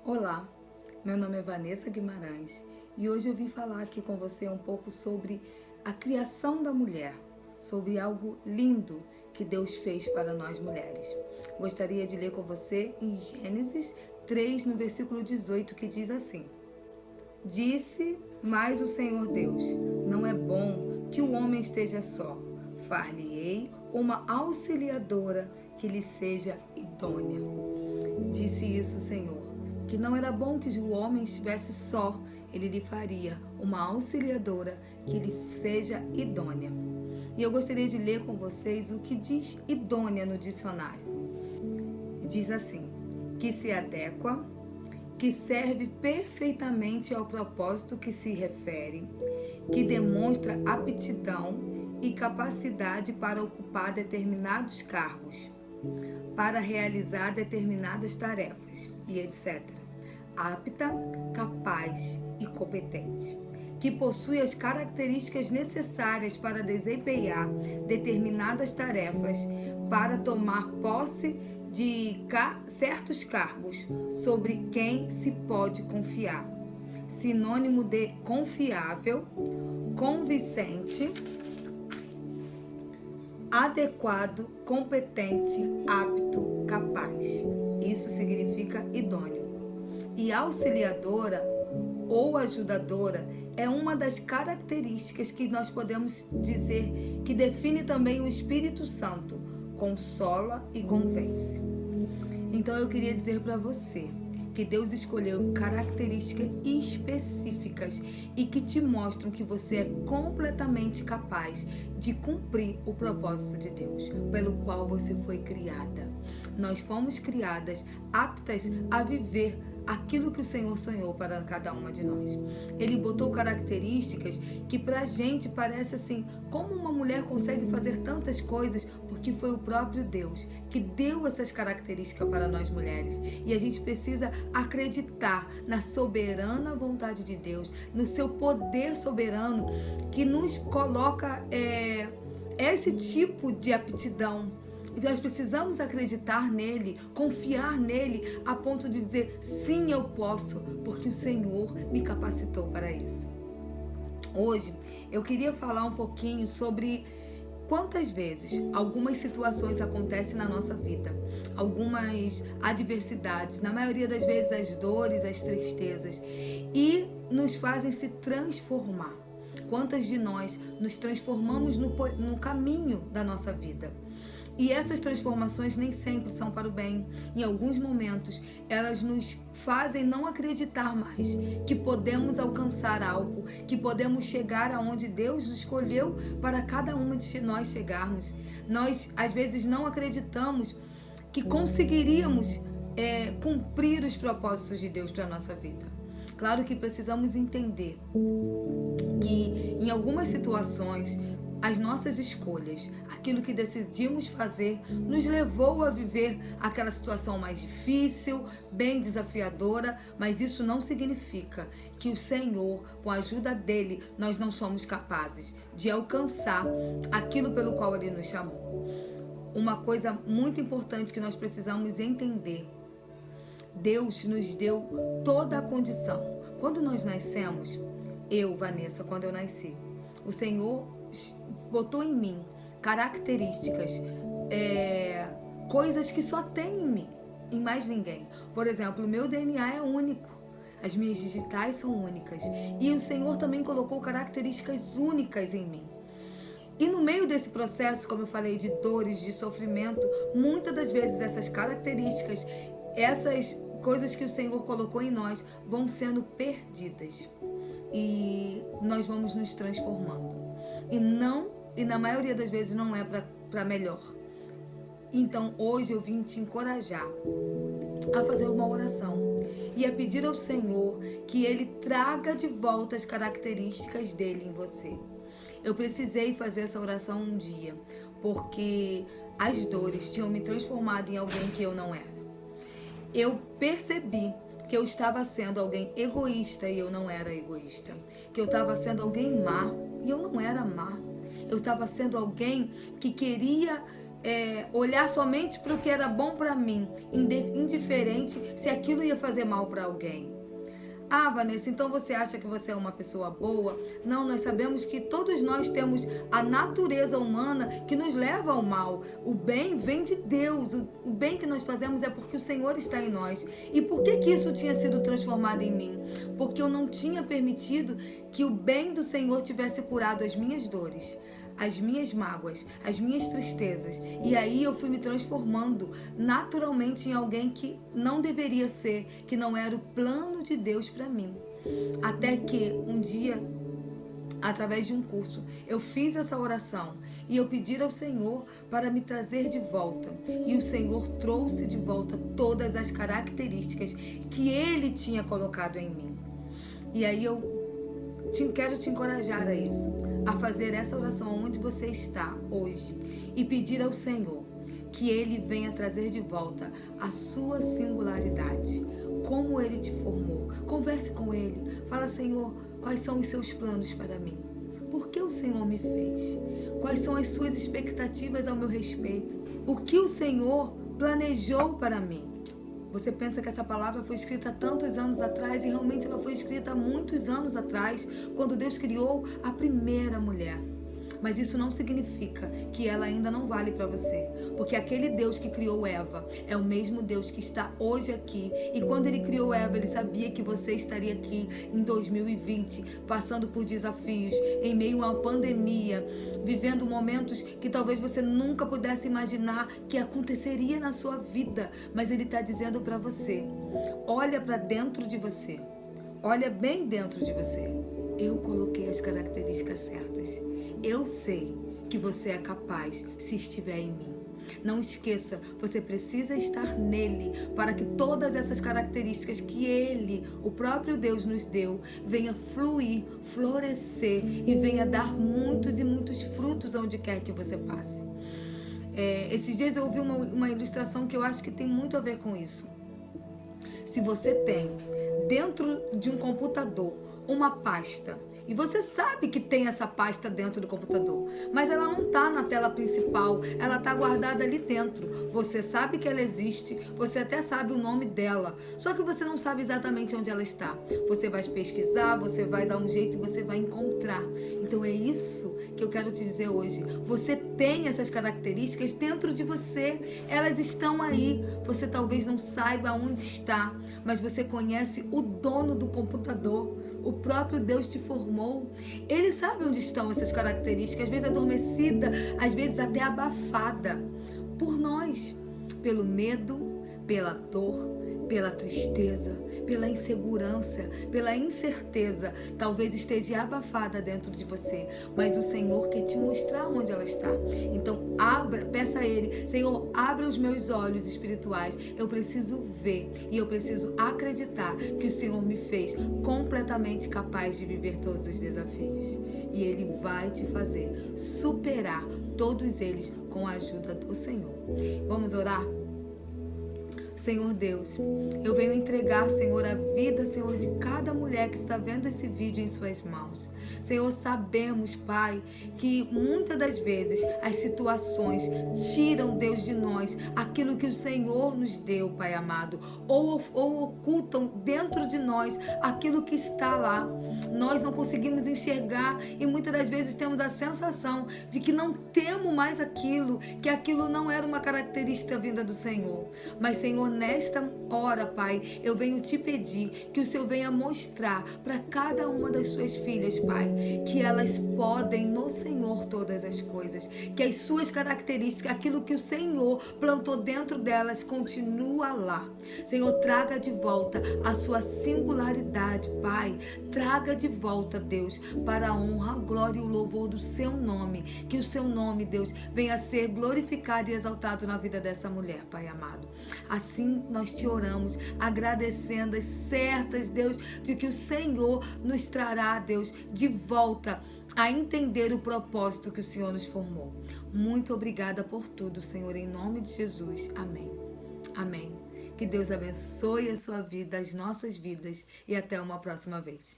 Olá, meu nome é Vanessa Guimarães e hoje eu vim falar aqui com você um pouco sobre a criação da mulher, sobre algo lindo que Deus fez para nós mulheres. Gostaria de ler com você em Gênesis 3, no versículo 18, que diz assim: Disse mais o Senhor Deus: não é bom que o homem esteja só. Far-lhe-ei uma auxiliadora que lhe seja idônea. Disse isso o Senhor, que não era bom que o homem estivesse só. Ele lhe faria uma auxiliadora que lhe seja idônea. E eu gostaria de ler com vocês o que diz idônea no dicionário. Diz assim: que se adequa, que serve perfeitamente ao propósito que se refere, que demonstra aptidão e capacidade para ocupar determinados cargos, para realizar determinadas tarefas e etc. Apta, capaz e competente, que possui as características necessárias para desempenhar determinadas tarefas, para tomar posse de certos cargos sobre quem se pode confiar. Sinônimo de confiável, convincente, adequado, competente, apto, capaz. Isso significa idôneo. E auxiliadora ou ajudadora é uma das características que nós podemos dizer que define também o Espírito Santo. Consola e convence. Então eu queria dizer para você que Deus escolheu características específicas e que te mostram que você é completamente capaz de cumprir o propósito de Deus, pelo qual você foi criada. Nós fomos criadas aptas a viver aquilo que o Senhor sonhou para cada uma de nós. Ele botou características que pra gente parece assim, como uma mulher consegue fazer tantas coisas? Porque foi o próprio Deus que deu essas características para nós mulheres. E a gente precisa acreditar na soberana vontade de Deus, no seu poder soberano que nos coloca esse tipo de aptidão. Nós precisamos acreditar nele, confiar nele, a ponto de dizer, sim, eu posso, porque o Senhor me capacitou para isso. Hoje, eu queria falar um pouquinho sobre quantas vezes algumas situações acontecem na nossa vida, algumas adversidades, na maioria das vezes as dores, as tristezas, e nos fazem se transformar. Quantas de nós nos transformamos no caminho da nossa vida? E essas transformações nem sempre são para o bem. Em alguns momentos, elas nos fazem não acreditar mais que podemos alcançar algo, que podemos chegar aonde Deus escolheu para cada uma de nós chegarmos. Nós, às vezes, não acreditamos que conseguiríamos cumprir os propósitos de Deus para a nossa vida. Claro que precisamos entender que, em algumas situações, as nossas escolhas, aquilo que decidimos fazer, nos levou a viver aquela situação mais difícil, bem desafiadora, mas isso não significa que o Senhor, com a ajuda dele, nós não somos capazes de alcançar aquilo pelo qual ele nos chamou. Uma coisa muito importante que nós precisamos entender: Deus nos deu toda a condição. Quando nós nascemos, eu, Vanessa, quando eu nasci, o Senhor botou em mim características, coisas que só tem em mim, em mais ninguém. Por exemplo, o meu DNA é único, as minhas digitais são únicas, e o Senhor também colocou características únicas em mim. E no meio desse processo, como eu falei, de dores, de sofrimento, muitas das vezes essas características, essas coisas que o Senhor colocou em nós, vão sendo perdidas. E nós vamos nos transformando. E na maioria das vezes não é para melhor. Então hoje eu vim te encorajar a fazer uma oração e a pedir ao Senhor que Ele traga de volta as características dele em você. Eu precisei fazer essa oração um dia, porque as dores tinham me transformado em alguém que eu não era. Eu percebi que eu estava sendo alguém egoísta e eu não era egoísta. Que eu estava sendo alguém má e eu não era má. Eu estava sendo alguém que queria olhar somente para o que era bom para mim, indiferente se aquilo ia fazer mal para alguém. Ah, Vanessa, então você acha que você é uma pessoa boa? Não, nós sabemos que todos nós temos a natureza humana que nos leva ao mal. O bem vem de Deus. O bem que nós fazemos é porque o Senhor está em nós. E por que isso tinha sido transformado em mim? Porque eu não tinha permitido que o bem do Senhor tivesse curado as minhas dores, as minhas mágoas, as minhas tristezas. E aí eu fui me transformando naturalmente em alguém que não deveria ser, que não era o plano de Deus para mim. Até que um dia, através de um curso, eu fiz essa oração e eu pedi ao Senhor para me trazer de volta. E o Senhor trouxe de volta todas as características que Ele tinha colocado em mim. E aí eu quero te encorajar a isso, a fazer essa oração onde você está hoje e pedir ao Senhor que Ele venha trazer de volta a sua singularidade, como Ele te formou. Converse com Ele, fala: Senhor, quais são os seus planos para mim? Por que o Senhor me fez? Quais são as suas expectativas ao meu respeito? O que o Senhor planejou para mim? Você pensa que essa palavra foi escrita há tantos anos atrás, e realmente ela foi escrita há muitos anos atrás, quando Deus criou a primeira mulher. Mas isso não significa que ela ainda não vale para você, porque aquele Deus que criou Eva é o mesmo Deus que está hoje aqui. E quando Ele criou Eva, Ele sabia que você estaria aqui em 2020, passando por desafios, em meio a uma pandemia, vivendo momentos que talvez você nunca pudesse imaginar que aconteceria na sua vida. Mas Ele está dizendo para você: olha para dentro de você, olha bem dentro de você. Eu coloquei as características certas. Eu sei que você é capaz se estiver em mim. Não esqueça, você precisa estar nele para que todas essas características que Ele, o próprio Deus, nos deu, venha fluir, florescer e venha dar muitos e muitos frutos onde quer que você passe. Esses dias eu ouvi uma ilustração que eu acho que tem muito a ver com isso. Se você tem dentro de um computador uma pasta, e você sabe que tem essa pasta dentro do computador, mas ela não está na tela principal, ela está guardada ali dentro. Você sabe que ela existe, você até sabe o nome dela, só que você não sabe exatamente onde ela está. Você vai pesquisar, você vai dar um jeito e você vai encontrar. Então é isso que eu quero te dizer hoje. Você tem essas características dentro de você, elas estão aí. Você talvez não saiba onde está, mas você conhece o dono do computador. O próprio Deus te formou. Ele sabe onde estão essas características, às vezes adormecida, às vezes até abafada por nós, pelo medo, pela dor, pela tristeza, pela insegurança, pela incerteza. Talvez esteja abafada dentro de você, mas o Senhor quer te mostrar onde ela está. Então peça a Ele: Senhor, abra os meus olhos espirituais. Eu preciso ver e eu preciso acreditar que o Senhor me fez completamente capaz de viver todos os desafios. E Ele vai te fazer superar todos eles com a ajuda do Senhor. Vamos orar? Senhor Deus, eu venho entregar, Senhor, a vida, Senhor, de cada mulher que está vendo esse vídeo em suas mãos. Senhor, sabemos, Pai, que muitas das vezes as situações tiram, Deus, de nós aquilo que o Senhor nos deu, Pai amado, ou ocultam dentro de nós aquilo que está lá. Nós não conseguimos enxergar e muitas das vezes temos a sensação de que não temos mais aquilo, que aquilo não era uma característica vinda do Senhor. Mas, Senhor, nesta hora, Pai, eu venho te pedir que o Senhor venha mostrar para cada uma das suas filhas, Pai, que elas podem no Senhor todas as coisas, que as suas características, aquilo que o Senhor plantou dentro delas, continua lá. Senhor, traga de volta a sua singularidade, Pai. Traga de volta, Deus, para a honra, a glória e o louvor do seu nome. Que o seu nome, Deus, venha a ser glorificado e exaltado na vida dessa mulher, Pai amado. Assim nós te oramos, agradecendo, certas, Deus, de que o Senhor nos trará, Deus, de volta a entender o propósito que o Senhor nos formou. Muito obrigada por tudo, Senhor, em nome de Jesus. Amém. Amém. Que Deus abençoe a sua vida, as nossas vidas, e até uma próxima vez.